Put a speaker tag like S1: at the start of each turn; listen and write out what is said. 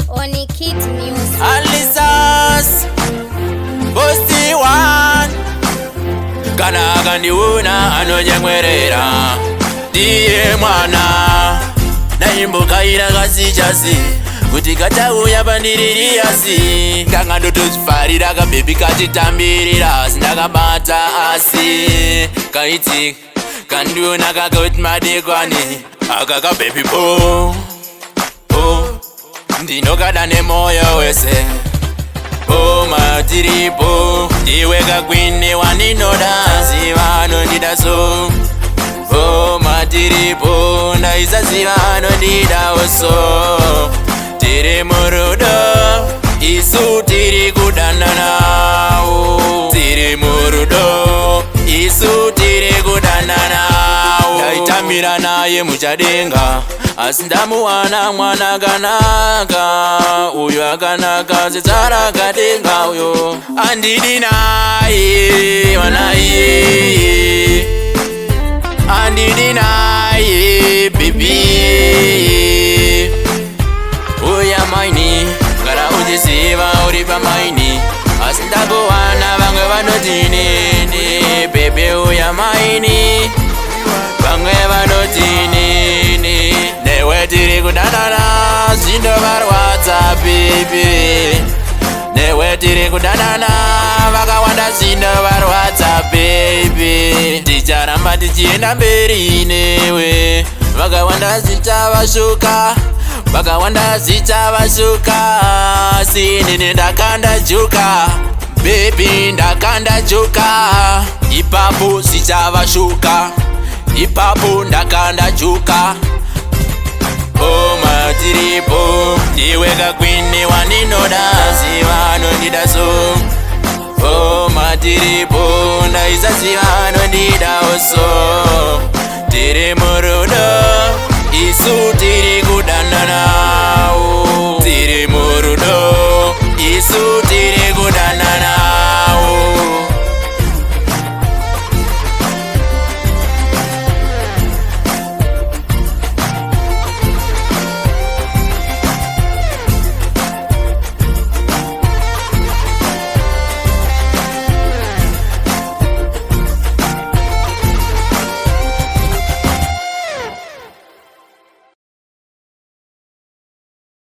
S1: Onikit Music.
S2: Alisas Bosti one Kana kandiuna anonyemwerera ndiye mwana naimboka irakasichasi kuti katauya pandiririyasi kanga ndotochifarira kabhebi kachitambirira sindakabata asi kaitika kandiona kakauti madekwane aka kabhebi po ndinokada nemoyo wese matiripo ndiwe kagwine waninoda ziva anondida so matiripo ndaisaziva anondida oso tiri murudo isu tiri kudananawo tiri murudo isu tiri kudananawo ndaitambira naye muchadenga asi ndamuwana mwana akanaka uyo akanaka zedzara kadenga uyo andidi naye mwanaye andidi naye bibi uya maini gara uchiziva uri pamaini asi ndakuwana vamwe vanotinini bebe uya maini vamwe vanotinini newe tiri kudanana zvindovarwadza bebe newe tiri kudanana vakawanda zvindovarwadza bebe ticharamba tichienda mberi newe vakawanda zvichavashuka vakawanda zvichavashuka sinini ndakandajuka bebi ndakandajuka ipapo zvichavashuka ipapo ndakandajuka matiripo ndiwe kagwine waninoda ziva anondida so matiripo ndaisaziva anondida oso tiri murudo isu